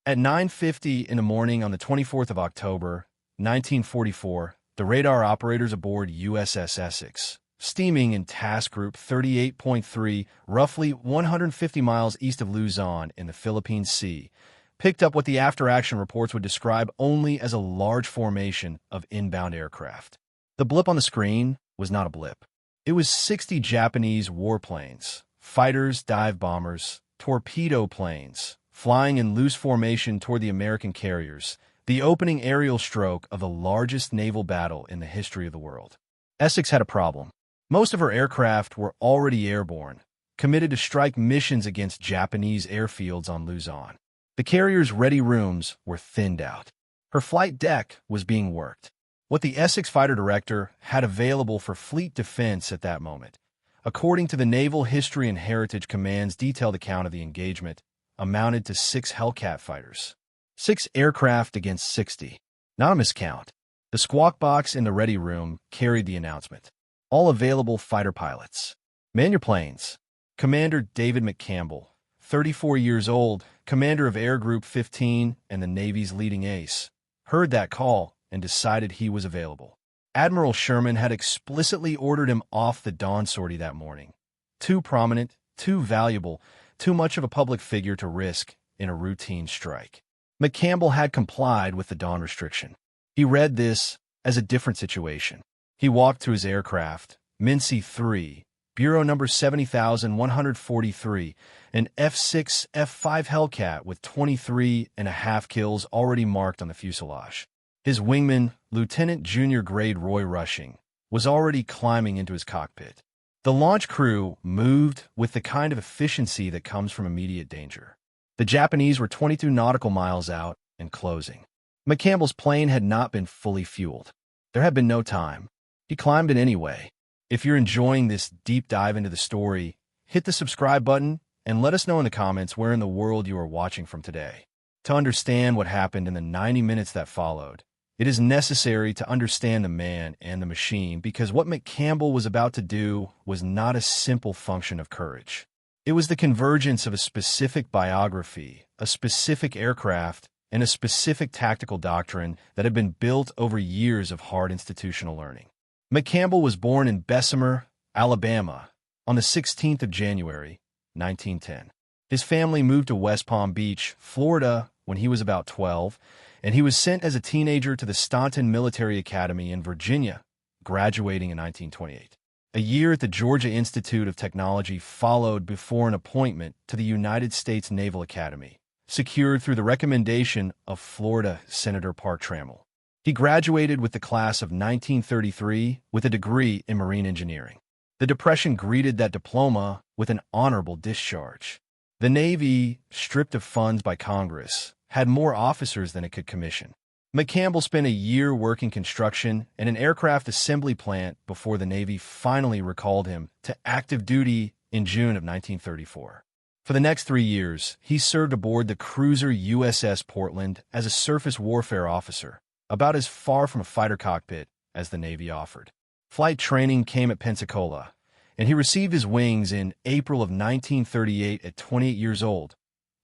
At 9:50 in the morning on the 24th of October, 1944, the radar operators aboard USS Essex, steaming in Task Group 38.3, roughly 150 miles east of Luzon in the Philippine Sea, picked up what the after-action reports would describe only as a large formation of inbound aircraft. The blip on the screen was not a blip. It was 60 Japanese warplanes, fighters, dive bombers, torpedo planes, flying in loose formation toward the American carriers, the opening aerial stroke of the largest naval battle in the history of the world. Essex had a problem. Most of her aircraft were already airborne, committed to strike missions against Japanese airfields on Luzon. The carrier's ready rooms were thinned out. Her flight deck was being worked. What the Essex fighter director had available for fleet defense at that moment, according to the Naval History and Heritage Command's detailed account of the engagement, amounted to 6 Hellcat fighters. 6 aircraft against 60. Not a miscount. The squawk box in the ready room carried the announcement. All available fighter pilots. Man your planes. Commander David McCampbell, 34 years old, commander of Air Group 15 and the Navy's leading ace, heard that call and decided he was available. Admiral Sherman had explicitly ordered him off the dawn sortie that morning. Too prominent, too valuable, too much of a public figure to risk in a routine strike. McCampbell had complied with the dawn restriction. He read this as a different situation. He walked to his aircraft, Minsi III, Bureau number 70,143, an F6F-5 Hellcat with 23.5 kills already marked on the fuselage. His wingman, Lieutenant Junior Grade Roy Rushing, was already climbing into his cockpit. The launch crew moved with the kind of efficiency that comes from immediate danger. The Japanese were 22 nautical miles out and closing. McCampbell's plane had not been fully fueled. There had been no time. He climbed it anyway. If you're enjoying this deep dive into the story, hit the subscribe button and let us know in the comments where in the world you are watching from today. To understand what happened in the 90 minutes that followed, it is necessary to understand the man and the machine, because what McCampbell was about to do was not a simple function of courage. It was the convergence of a specific biography, a specific aircraft, and a specific tactical doctrine that had been built over years of hard institutional learning. McCampbell was born in Bessemer, Alabama, on the 16th of January, 1910. His family moved to West Palm Beach, Florida, when he was about 12, and he was sent as a teenager to the Staunton Military Academy in Virginia, graduating in 1928. A year at the Georgia Institute of Technology followed before an appointment to the United States Naval Academy, secured through the recommendation of Florida Senator Park Trammell. He graduated with the class of 1933 with a degree in marine engineering. The Depression greeted that diploma with an honorable discharge. The Navy, stripped of funds by Congress, had more officers than it could commission. McCampbell spent a year working construction in an aircraft assembly plant before the Navy finally recalled him to active duty in June of 1934. For the next 3 years, he served aboard the cruiser USS Portland as a surface warfare officer, about as far from a fighter cockpit as the Navy offered. Flight training came at Pensacola, and he received his wings in April of 1938 at 28 years old,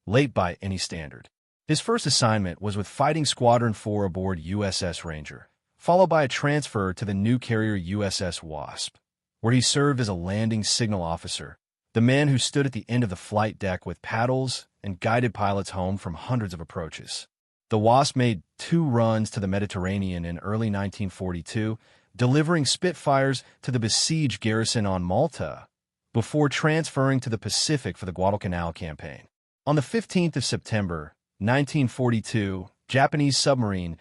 late by any standard. His first assignment was with Fighting Squadron 4 aboard USS Ranger, followed by a transfer to the new carrier USS Wasp, where he served as a landing signal officer, the man who stood at the end of the flight deck with paddles and guided pilots home from hundreds of approaches. The Wasp made 2 runs to the Mediterranean in early 1942, delivering Spitfires to the besieged garrison on Malta, before transferring to the Pacific for the Guadalcanal campaign. On the 15th of September, 1942, Japanese submarine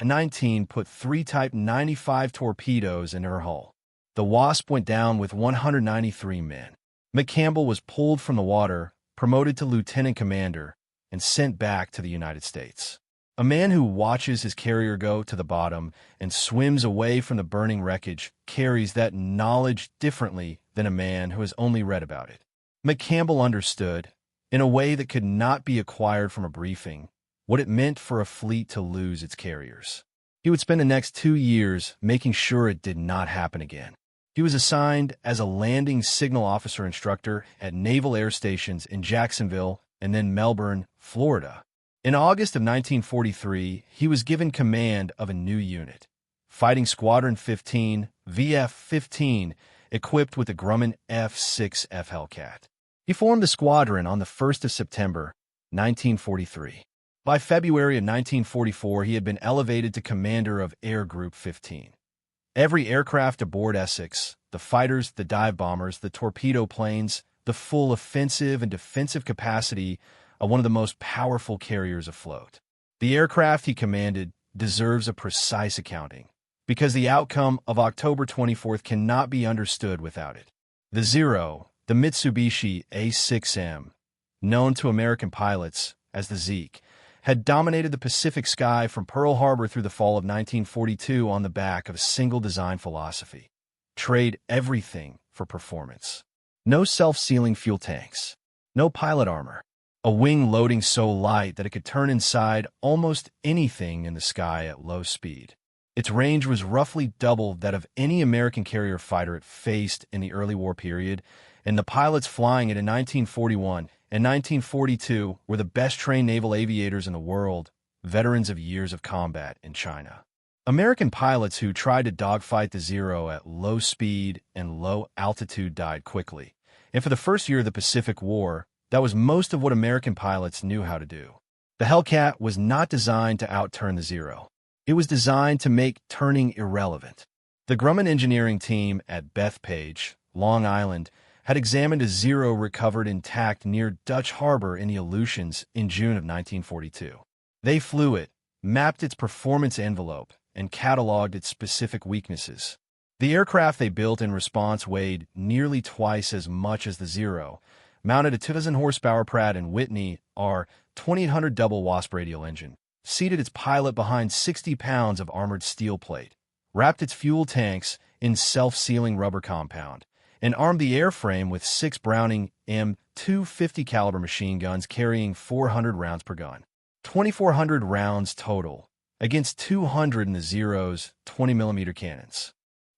19 put 3 Type 95 torpedoes in her hull. The Wasp went down with 193 men. McCampbell was pulled from the water, promoted to lieutenant commander, and sent back to the United States. A man who watches his carrier go to the bottom and swims away from the burning wreckage carries that knowledge differently than a man who has only read about it. McCampbell understood, in a way that could not be acquired from a briefing, what it meant for a fleet to lose its carriers. He would spend the next 2 years making sure it did not happen again. He was assigned as a landing signal officer instructor at naval air stations in Jacksonville and then Melbourne, Florida. In August of 1943, he was given command of a new unit, Fighting Squadron 15, VF-15, equipped with the Grumman F6F Hellcat. He formed the squadron on the 1st of September, 1943. By February of 1944, he had been elevated to commander of Air Group 15. Every aircraft aboard Essex, the fighters, the dive bombers, the torpedo planes, the full offensive and defensive capacity of one of the most powerful carriers afloat. The aircraft he commanded deserves a precise accounting, because the outcome of October 24th cannot be understood without it. The Zero, the Mitsubishi A6M, known to American pilots as the Zeke, had dominated the Pacific sky from Pearl Harbor through the fall of 1942 on the back of a single design philosophy: trade everything for performance. No self-sealing fuel tanks, no pilot armor, a wing loading so light that it could turn inside almost anything in the sky at low speed. Its range was roughly double that of any American carrier fighter it faced in the early war period, and the pilots flying it in 1941 and 1942 were the best-trained naval aviators in the world, veterans of years of combat in China. American pilots who tried to dogfight the Zero at low speed and low altitude died quickly, and for the first year of the Pacific War, that was most of what American pilots knew how to do. The Hellcat was not designed to outturn the Zero. It was designed to make turning irrelevant. The Grumman engineering team at Bethpage, Long Island, had examined a Zero recovered intact near Dutch Harbor in the Aleutians in June of 1942. They flew it, mapped its performance envelope, and cataloged its specific weaknesses. The aircraft they built in response weighed nearly twice as much as the Zero, mounted a 2,000 horsepower Pratt & Whitney R-2800 double Wasp radial engine, seated its pilot behind 60 pounds of armored steel plate, wrapped its fuel tanks in self-sealing rubber compound, and armed the airframe with 6 Browning M250 caliber machine guns carrying 400 rounds per gun, 2,400 rounds total, against 200 in the Zero's 20mm cannons.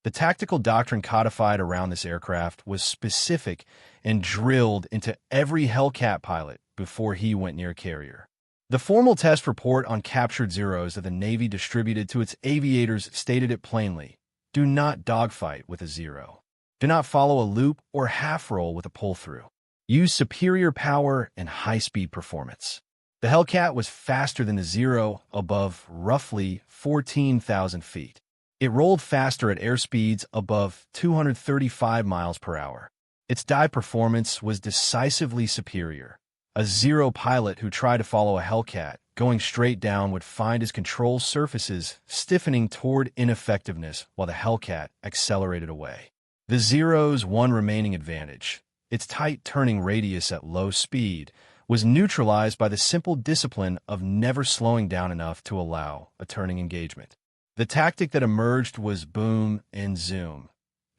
The tactical doctrine codified around this aircraft was specific and drilled into every Hellcat pilot before he went near a carrier. The formal test report on captured Zeros that the Navy distributed to its aviators stated it plainly: do not dogfight with a Zero. Do not follow a loop or half-roll with a pull-through. Use superior power and high-speed performance. The Hellcat was faster than the Zero above roughly 14,000 feet. It rolled faster at airspeeds above 235 miles per hour. Its dive performance was decisively superior. A Zero pilot who tried to follow a Hellcat going straight down would find his control surfaces stiffening toward ineffectiveness while the Hellcat accelerated away. The Zero's one remaining advantage, its tight turning radius at low speed, was neutralized by the simple discipline of never slowing down enough to allow a turning engagement. The tactic that emerged was boom and zoom.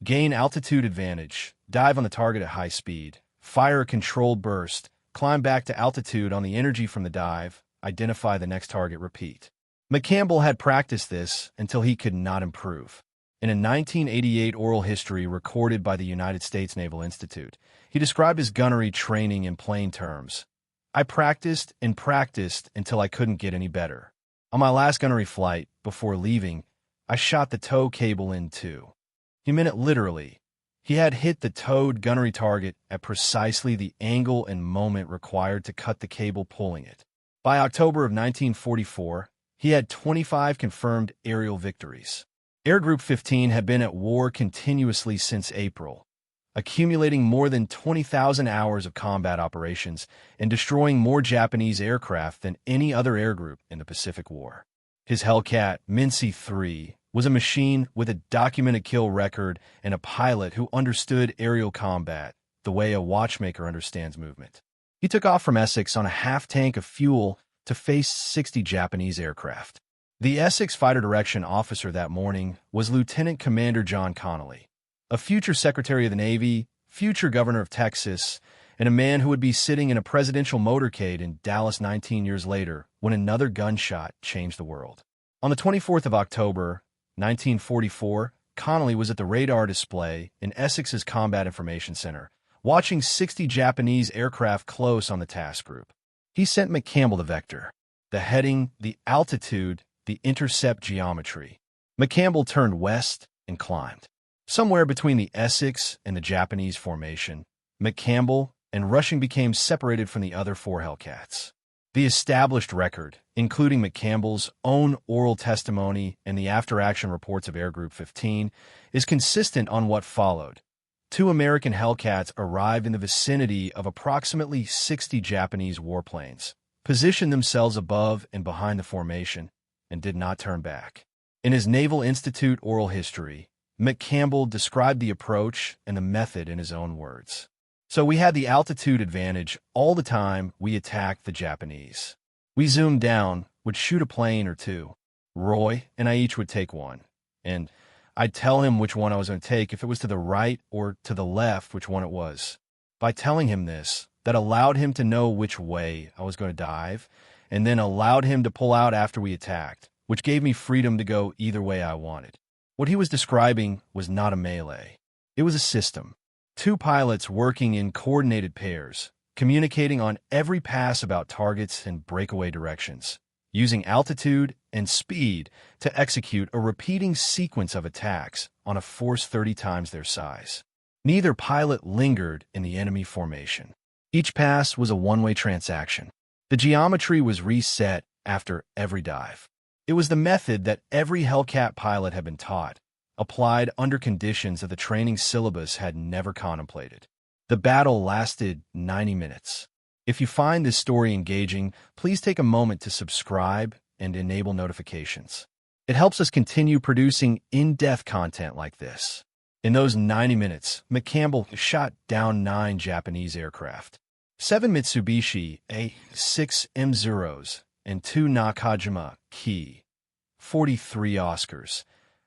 Gain altitude advantage, dive on the target at high speed, fire a controlled burst, climb back to altitude on the energy from the dive, identify the next target, repeat. McCampbell had practiced this until he could not improve. In a 1988 oral history recorded by the United States Naval Institute, he described his gunnery training in plain terms. I practiced and practiced until I couldn't get any better. On my last gunnery flight, before leaving, I shot the tow cable in two. He meant it literally. He had hit the towed gunnery target at precisely the angle and moment required to cut the cable pulling it. By October of 1944, he had 25 confirmed aerial victories. Air Group 15 had been at war continuously since April, accumulating more than 20,000 hours of combat operations and destroying more Japanese aircraft than any other air group in the Pacific War. His Hellcat, Minsi III, was a machine with a documented kill record and a pilot who understood aerial combat the way a watchmaker understands movement. He took off from Essex on a half-tank of fuel to face 60 Japanese aircraft. The Essex fighter direction officer that morning was Lieutenant Commander John Connolly, a future Secretary of the Navy, future Governor of Texas, and a man who would be sitting in a presidential motorcade in Dallas 19 years later when another gunshot changed the world. On the 24th of October, 1944, Connolly was at the radar display in Essex's Combat Information Center, watching 60 Japanese aircraft close on the task group. He sent McCampbell the vector. the heading, the altitude, the intercept geometry. McCampbell turned west and climbed. Somewhere between the Essex and the Japanese formation, McCampbell and Rushing became separated from the other four Hellcats. The established record, including McCampbell's own oral testimony and the after-action reports of Air Group 15, is consistent on what followed. 2 American Hellcats arrived in the vicinity of approximately 60 Japanese warplanes, positioned themselves above and behind the formation, and did not turn back. In his Naval Institute oral history, McCampbell described the approach and the method in his own words. So we had the altitude advantage all the time we attacked the Japanese. We zoomed down, would shoot a plane or two. Roy and I each would take one, and I'd tell him which one I was going to take if it was to the right or to the left, which one it was. By telling him this, that allowed him to know which way I was going to dive, and then allowed him to pull out after we attacked, which gave me freedom to go either way I wanted. What he was describing was not a melee. It was a system. 2 pilots working in coordinated pairs, communicating on every pass about targets and breakaway directions, using altitude and speed to execute a repeating sequence of attacks on a force 30 times their size. Neither pilot lingered in the enemy formation. Each pass was a one-way transaction. The geometry was reset after every dive. It was the method that every Hellcat pilot had been taught, applied under conditions that the training syllabus had never contemplated. The battle lasted 90 minutes. If you find this story engaging, please take a moment to subscribe and enable notifications. It helps us continue producing in-depth content like this. In those 90 minutes, McCampbell shot down 9 Japanese aircraft, 7 Mitsubishi A6M0s, and 2 Nakajima Ki 43 Oscars,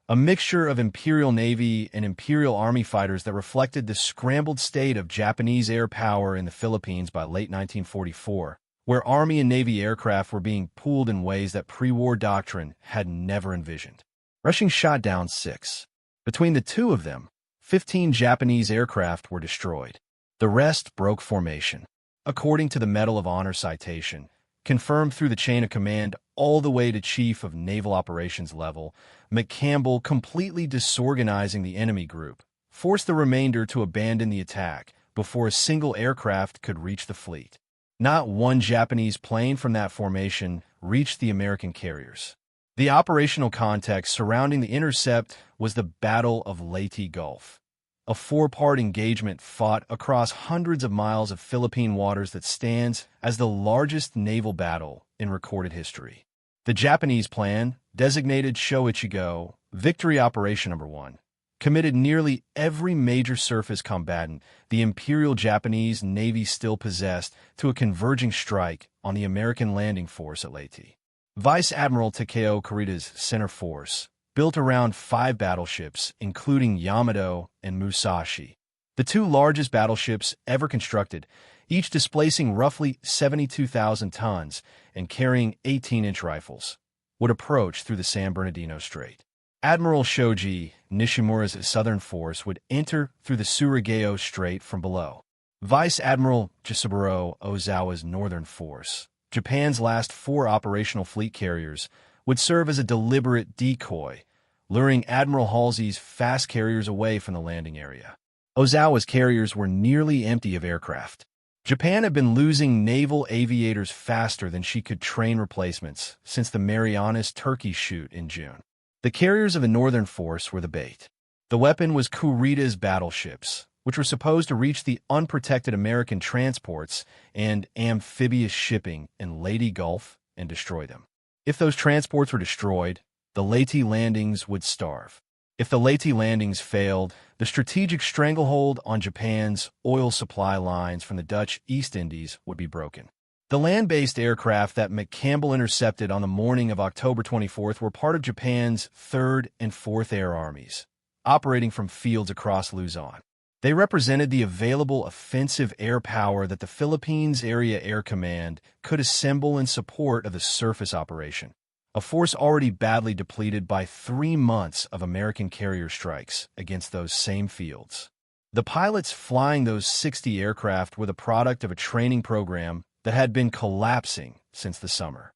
a mixture of Imperial Navy and Imperial Army fighters that reflected the scrambled state of Japanese air power in the Philippines by late 1944, where Army and Navy aircraft were being pooled in ways that pre-war doctrine had never envisioned. Rushing shot down 6. Between the 2 of them, 15 Japanese aircraft were destroyed. The rest broke formation. According to the Medal of Honor citation, confirmed through the chain of command all the way to Chief of Naval Operations level, McCampbell, completely disorganizing the enemy group, forced the remainder to abandon the attack before a single aircraft could reach the fleet. Not one Japanese plane from that formation reached the American carriers. The operational context surrounding the intercept was the Battle of Leyte Gulf, a 4-part engagement fought across hundreds of miles of Philippine waters that stands as the largest naval battle in recorded history. The Japanese plan, designated Shoichigo Victory Operation Number 1, committed nearly every major surface combatant the Imperial Japanese Navy still possessed to a converging strike on the American landing force at Leyte. Vice Admiral Takeo Kurita's center force, built around 5 battleships, including Yamato and Musashi, the 2 largest battleships ever constructed, each displacing roughly 72,000 tons and carrying 18-inch rifles, would approach through the San Bernardino Strait. Admiral Shoji Nishimura's southern force would enter through the Surigao Strait from below. Vice Admiral Jisuburo Ozawa's northern force, Japan's last 4 operational fleet carriers, would serve as a deliberate decoy, luring Admiral Halsey's fast carriers away from the landing area. Ozawa's carriers were nearly empty of aircraft. Japan had been losing naval aviators faster than she could train replacements since the Marianas Turkey shoot in June. The carriers of the northern force were the bait. The weapon was Kurita's battleships, which were supposed to reach the unprotected American transports and amphibious shipping in Leyte Gulf and destroy them. If those transports were destroyed, the Leyte landings would starve. If the Leyte landings failed, the strategic stranglehold on Japan's oil supply lines from the Dutch East Indies would be broken. The land-based aircraft that McCampbell intercepted on the morning of October 24th were part of Japan's 3rd and 4th Air Armies, operating from fields across Luzon. They represented the available offensive air power that the Philippines Area Air Command could assemble in support of the surface operation, a force already badly depleted by 3 months of American carrier strikes against those same fields. The pilots flying those 60 aircraft were the product of a training program that had been collapsing since the summer.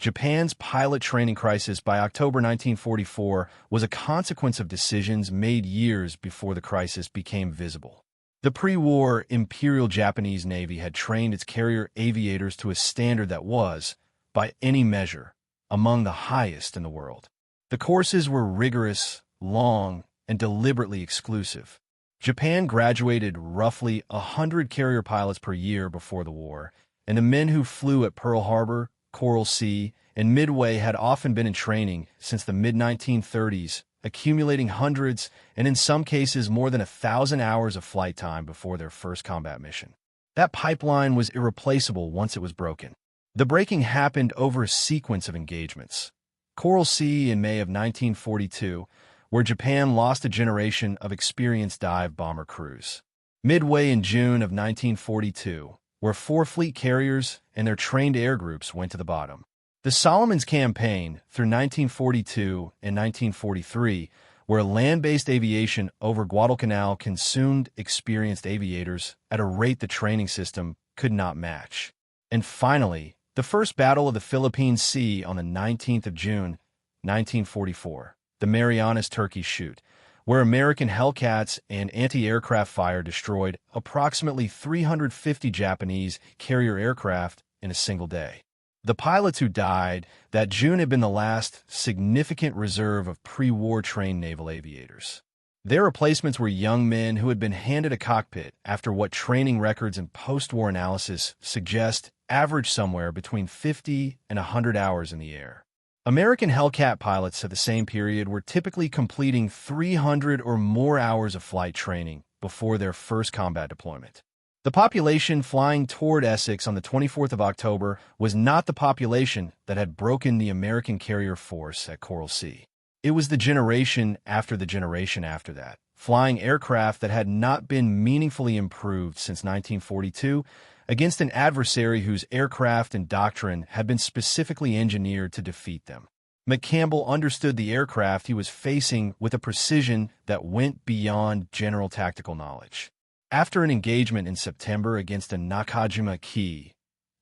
Japan's pilot training crisis by October 1944 was a consequence of decisions made years before the crisis became visible. The pre-war Imperial Japanese Navy had trained its carrier aviators to a standard that was, by any measure, among the highest in the world. The courses were rigorous, long, and deliberately exclusive. Japan graduated roughly 100 carrier pilots per year before the war, and the men who flew at Pearl Harbor, Coral Sea, and Midway had often been in training since the mid-1930s, accumulating hundreds and in some cases more than 1,000 hours of flight time before their first combat mission. That pipeline was irreplaceable once it was broken. The breaking happened over a sequence of engagements. Coral Sea in May of 1942, where Japan lost a generation of experienced dive bomber crews. Midway in June of 1942, where 4 fleet carriers and their trained air groups went to the bottom. The Solomons Campaign through 1942 and 1943, where land-based aviation over Guadalcanal consumed experienced aviators at a rate the training system could not match. And finally, the first battle of the Philippine Sea on the 19th of June, 1944, the Marianas Turkey Shoot, where American Hellcats and anti-aircraft fire destroyed approximately 350 Japanese carrier aircraft in a single day. The pilots who died that June had been the last significant reserve of pre-war trained naval aviators. Their replacements were young men who had been handed a cockpit after what training records and post-war analysis suggest averaged somewhere between 50 and 100 hours in the air. American Hellcat pilots of the same period were typically completing 300 or more hours of flight training before their first combat deployment. The population flying toward Essex on the 24th of October was not the population that had broken the American carrier force at Coral Sea. It was the generation after that, flying aircraft that had not been meaningfully improved since 1942 against an adversary whose aircraft and doctrine had been specifically engineered to defeat them. McCampbell understood the aircraft he was facing with a precision that went beyond general tactical knowledge. After an engagement in September against a Nakajima Ki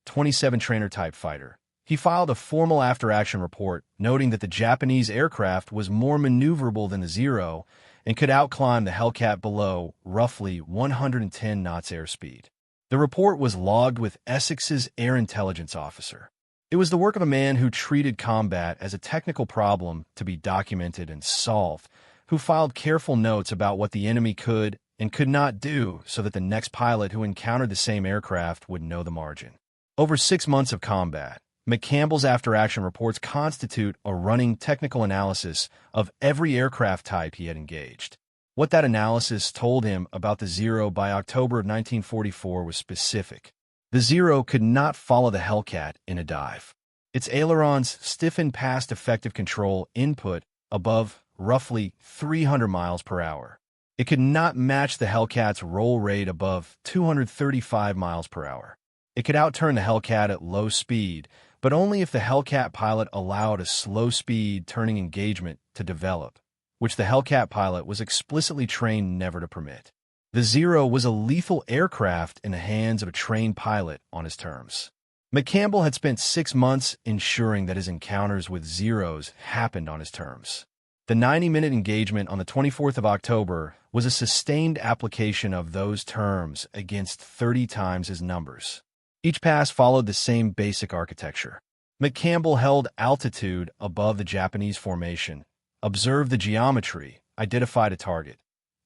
27 trainer-type fighter, he filed a formal after-action report noting that the Japanese aircraft was more maneuverable than the Zero and could outclimb the Hellcat below roughly 110 knots airspeed. The report was logged with Essex's air intelligence officer. It was the work of a man who treated combat as a technical problem to be documented and solved, who filed careful notes about what the enemy could and could not do so that the next pilot who encountered the same aircraft would know the margin. Over 6 months of combat, McCampbell's after-action reports constitute a running technical analysis of every aircraft type he had engaged. What that analysis told him about the Zero by October of 1944 was specific. The Zero could not follow the Hellcat in a dive. Its ailerons stiffened past effective control input above roughly 300 miles per hour. It could not match the Hellcat's roll rate above 235 miles per hour. It could outturn the Hellcat at low speed, but only if the Hellcat pilot allowed a slow-speed turning engagement to develop, which the Hellcat pilot was explicitly trained never to permit. The Zero was a lethal aircraft in the hands of a trained pilot on his terms. McCampbell had spent 6 months ensuring that his encounters with Zeros happened on his terms. The 90-minute engagement on the 24th of October was a sustained application of those terms against 30 times his numbers. Each pass followed the same basic architecture. McCampbell held altitude above the Japanese formation, observed the geometry, identified a target,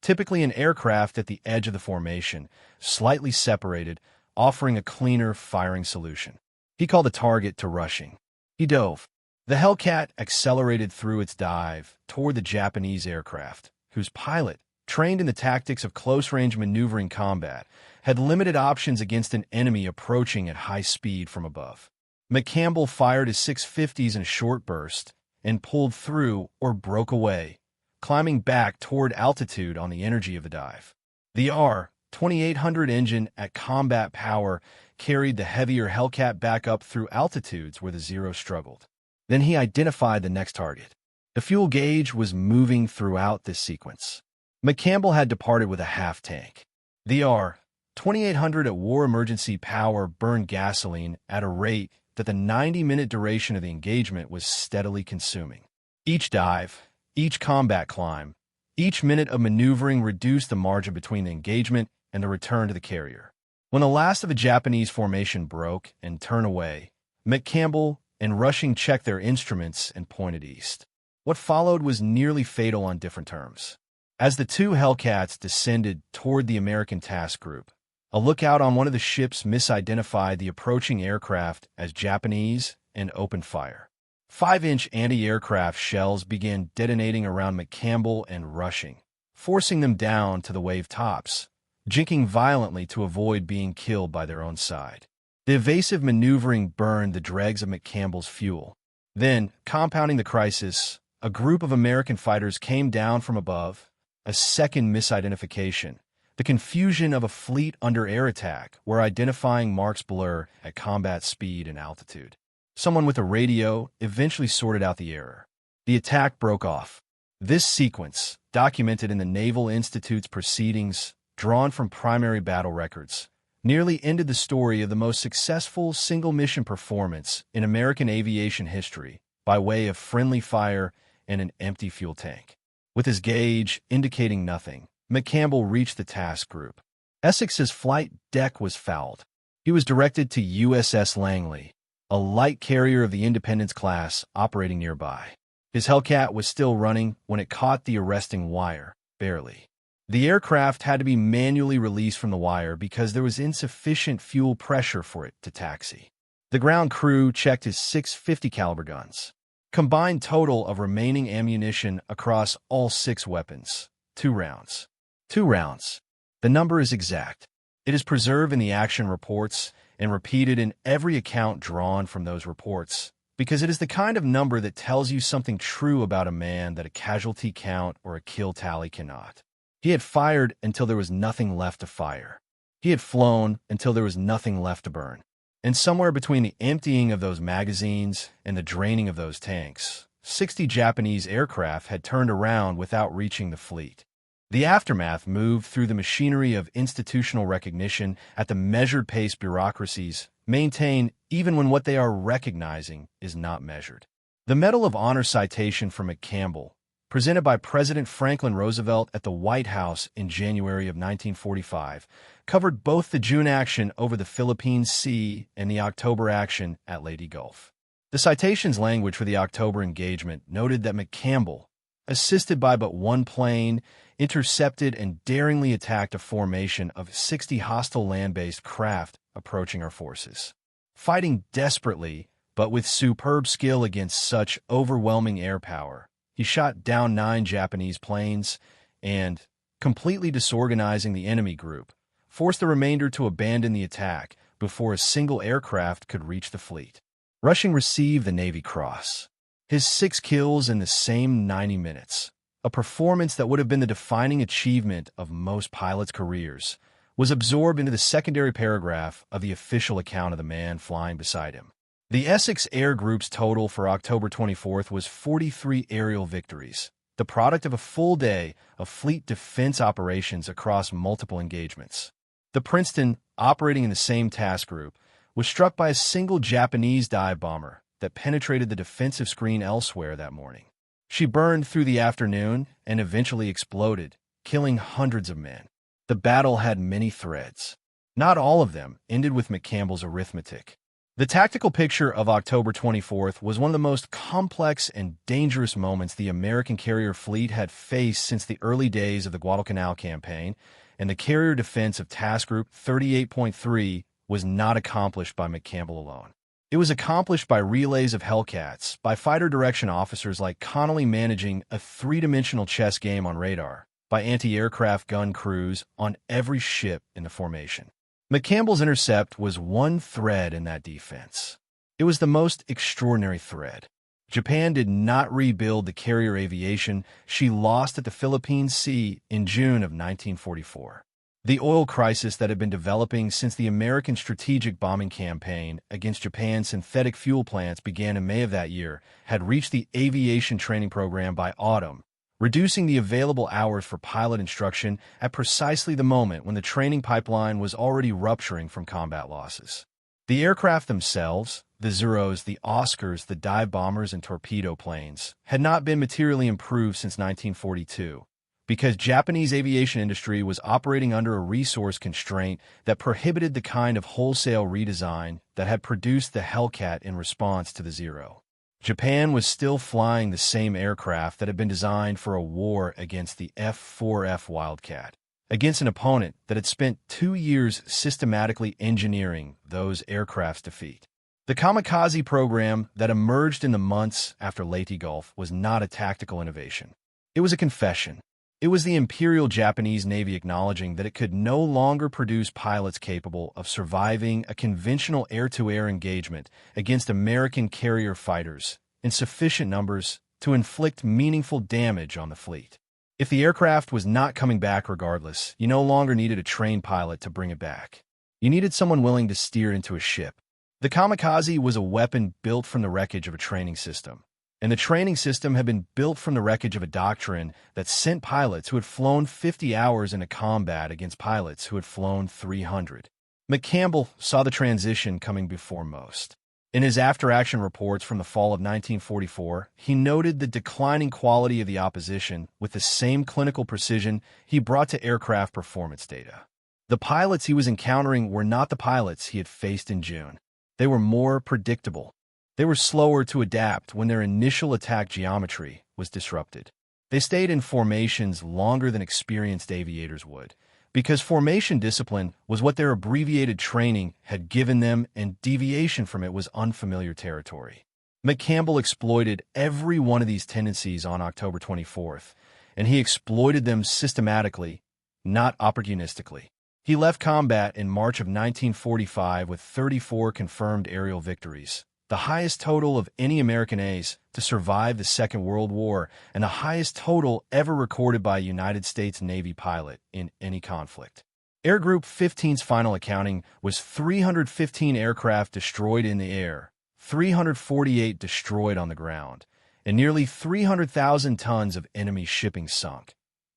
typically an aircraft at the edge of the formation, slightly separated, offering a cleaner firing solution. He called the target to rushing. He dove. The Hellcat accelerated through its dive toward the Japanese aircraft, whose pilot, trained in the tactics of close-range maneuvering combat, had limited options against an enemy approaching at high speed from above. McCampbell fired his 650s in a short burst and pulled through or broke away, climbing back toward altitude on the energy of the dive. The R-2800 engine at combat power carried the heavier Hellcat back up through altitudes where the Zero struggled. Then he identified the next target. The fuel gauge was moving throughout this sequence. McCampbell had departed with a half tank. The R-2800 at war emergency power burned gasoline at a rate that the 90-minute duration of the engagement was steadily consuming. Each dive, each combat climb, each minute of maneuvering reduced the margin between the engagement and the return to the carrier. When the last of the Japanese formation broke and turned away, McCampbell and Rushing checked their instruments and pointed east. What followed was nearly fatal on different terms. As the two Hellcats descended toward the American task group, a lookout on one of the ships misidentified the approaching aircraft as Japanese and opened fire. 5-inch anti-aircraft shells began detonating around McCampbell and Rushing, forcing them down to the wave tops, jinking violently to avoid being killed by their own side. The evasive maneuvering burned the dregs of McCampbell's fuel. Then, compounding the crisis, a group of American fighters came down from above, a second misidentification. The confusion of a fleet under air attack, where identifying marks blur at combat speed and altitude. Someone with a radio eventually sorted out the error. The attack broke off. This sequence, documented in the Naval Institute's proceedings, drawn from primary battle records, nearly ended the story of the most successful single-mission performance in American aviation history by way of friendly fire and an empty fuel tank. With his gauge indicating nothing, McCampbell reached the task group. Essex's flight deck was fouled. He was directed to USS Langley, a light carrier of the Independence class operating nearby. His Hellcat was still running when it caught the arresting wire, barely. The aircraft had to be manually released from the wire because there was insufficient fuel pressure for it to taxi. The ground crew checked his 650 caliber guns. Combined total of remaining ammunition across all 6 weapons, 2 rounds. 2 rounds. The number is exact. It is preserved in the action reports and repeated in every account drawn from those reports, because it is the kind of number that tells you something true about a man that a casualty count or a kill tally cannot. He had fired until there was nothing left to fire. He had flown until there was nothing left to burn. And somewhere between the emptying of those magazines and the draining of those tanks, 60 Japanese aircraft had turned around without reaching the fleet. The aftermath moved through the machinery of institutional recognition at the measured pace bureaucracies maintain even when what they are recognizing is not measured. The Medal of Honor citation for McCampbell, presented by President Franklin Roosevelt at the White House in January of 1945, covered both the June action over the Philippine Sea and the October action at Leyte Gulf. The citation's language for the October engagement noted that McCampbell, assisted by but one plane, intercepted and daringly attacked a formation of 60 hostile land-based craft approaching our forces. Fighting desperately, but with superb skill against such overwhelming air power, he shot down 9 Japanese planes and, completely disorganizing the enemy group, forced the remainder to abandon the attack before a single aircraft could reach the fleet. Rushing received the Navy Cross. His 6 kills in the same 90 minutes, a performance that would have been the defining achievement of most pilots' careers, was absorbed into the secondary paragraph of the official account of the man flying beside him. The Essex Air Group's total for October 24th was 43 aerial victories, the product of a full day of fleet defense operations across multiple engagements. The Princeton, operating in the same task group, was struck by a single Japanese dive bomber that penetrated the defensive screen elsewhere that morning. She burned through the afternoon and eventually exploded, killing hundreds of men. The battle had many threads. Not all of them ended with McCampbell's arithmetic. The tactical picture of October 24th was one of the most complex and dangerous moments the American carrier fleet had faced since the early days of the Guadalcanal campaign, and the carrier defense of Task Group 38.3 was not accomplished by McCampbell alone. It was accomplished by relays of Hellcats, by fighter direction officers like Connolly managing a 3-dimensional chess game on radar, by anti-aircraft gun crews on every ship in the formation. McCampbell's intercept was one thread in that defense. It was the most extraordinary thread. Japan did not rebuild the carrier aviation she lost at the Philippine Sea in June of 1944. The oil crisis that had been developing since the American strategic bombing campaign against Japan's synthetic fuel plants began in May of that year had reached the aviation training program by autumn, reducing the available hours for pilot instruction at precisely the moment when the training pipeline was already rupturing from combat losses. The aircraft themselves, the Zeros, the Oscars, the dive bombers, and torpedo planes, had not been materially improved since 1942, because Japanese aviation industry was operating under a resource constraint that prohibited the kind of wholesale redesign that had produced the Hellcat in response to the Zero. Japan was still flying the same aircraft that had been designed for a war against the F4F Wildcat, against an opponent that had spent 2 years systematically engineering those aircraft's defeat. The kamikaze program that emerged in the months after Leyte Gulf was not a tactical innovation. It was a confession. It was the Imperial Japanese Navy acknowledging that it could no longer produce pilots capable of surviving a conventional air-to-air engagement against American carrier fighters in sufficient numbers to inflict meaningful damage on the fleet. If the aircraft was not coming back regardless, you no longer needed a trained pilot to bring it back. You needed someone willing to steer into a ship. The kamikaze was a weapon built from the wreckage of a training system. And the training system had been built from the wreckage of a doctrine that sent pilots who had flown 50 hours into combat against pilots who had flown 300. McCampbell saw the transition coming before most. In his after-action reports from the fall of 1944, he noted the declining quality of the opposition with the same clinical precision he brought to aircraft performance data. The pilots he was encountering were not the pilots he had faced in June. They were more predictable. They were slower to adapt when their initial attack geometry was disrupted. They stayed in formations longer than experienced aviators would, because formation discipline was what their abbreviated training had given them, and deviation from it was unfamiliar territory. McCampbell exploited every one of these tendencies on October 24th, and he exploited them systematically, not opportunistically. He left combat in March of 1945 with 34 confirmed aerial victories, the highest total of any American ace to survive the Second World War, and the highest total ever recorded by a United States Navy pilot in any conflict. Air Group 15's final accounting was 315 aircraft destroyed in the air, 348 destroyed on the ground, and nearly 300,000 tons of enemy shipping sunk,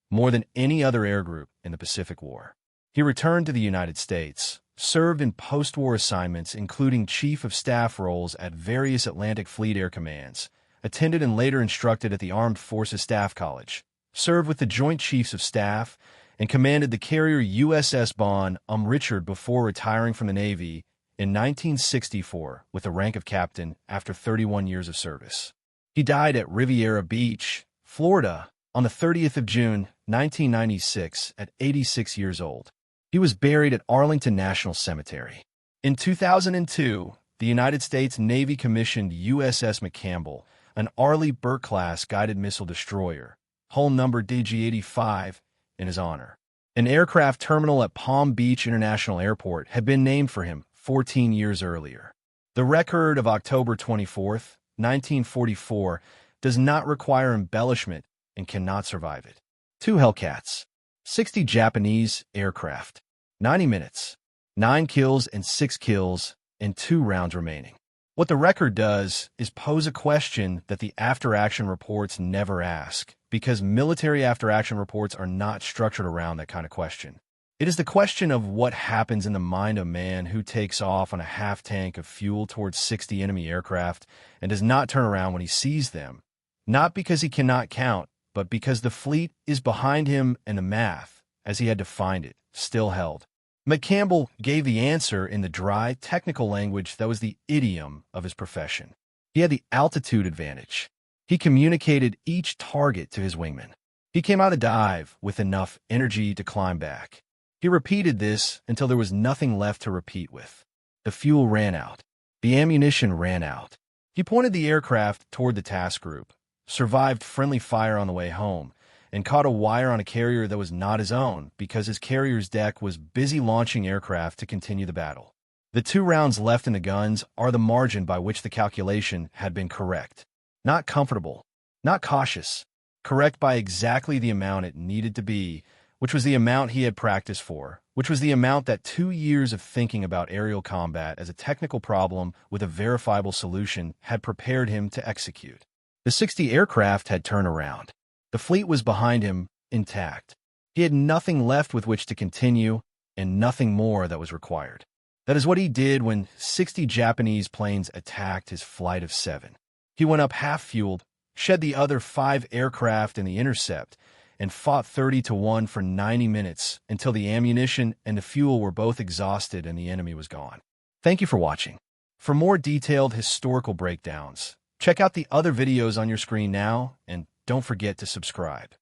more than any other air group in the Pacific War. He returned to the United States, served in post-war assignments including Chief of Staff roles at various Atlantic Fleet Air Commands, attended and later instructed at the Armed Forces Staff College, served with the Joint Chiefs of Staff, and commanded the carrier USS Richard before retiring from the Navy in 1964 with the rank of captain after 31 years of service. He died at Riviera Beach, Florida, on the 30th of June, 1996, at 86 years old. He was buried at Arlington National Cemetery. In 2002, the United States Navy commissioned USS McCampbell, an Arleigh Burke-class guided missile destroyer, hull number DG-85, in his honor. An aircraft terminal at Palm Beach International Airport had been named for him 14 years earlier. The record of October 24, 1944, does not require embellishment and cannot survive it. 2 Hellcats. 60 Japanese aircraft, 90 minutes, 9 kills and 6 kills, and 2 rounds remaining. What the record does is pose a question that the after-action reports never ask, because military after-action reports are not structured around that kind of question. It is the question of what happens in the mind of a man who takes off on a half-tank of fuel towards 60 enemy aircraft and does not turn around when he sees them, not because he cannot count, but because the fleet is behind him and the math, as he had defined it, still held. McCampbell gave the answer in the dry, technical language that was the idiom of his profession. He had the altitude advantage. He communicated each target to his wingman. He came out of the dive with enough energy to climb back. He repeated this until there was nothing left to repeat with. The fuel ran out. The ammunition ran out. He pointed the aircraft toward the task group, survived friendly fire on the way home, and caught a wire on a carrier that was not his own because his carrier's deck was busy launching aircraft to continue the battle. The 2 rounds left in the guns are the margin by which the calculation had been correct. Not comfortable, not cautious, correct by exactly the amount it needed to be, which was the amount he had practiced for, which was the amount that 2 years of thinking about aerial combat as a technical problem with a verifiable solution had prepared him to execute. The 60 aircraft had turned around. The fleet was behind him, intact. He had nothing left with which to continue, and nothing more that was required. That is what he did when 60 Japanese planes attacked his flight of 7. He went up half-fueled, shed the other 5 aircraft in the intercept, and fought 30-1 for 90 minutes until the ammunition and the fuel were both exhausted and the enemy was gone. Thank you for watching. For more detailed historical breakdowns, check out the other videos on your screen now, and don't forget to subscribe.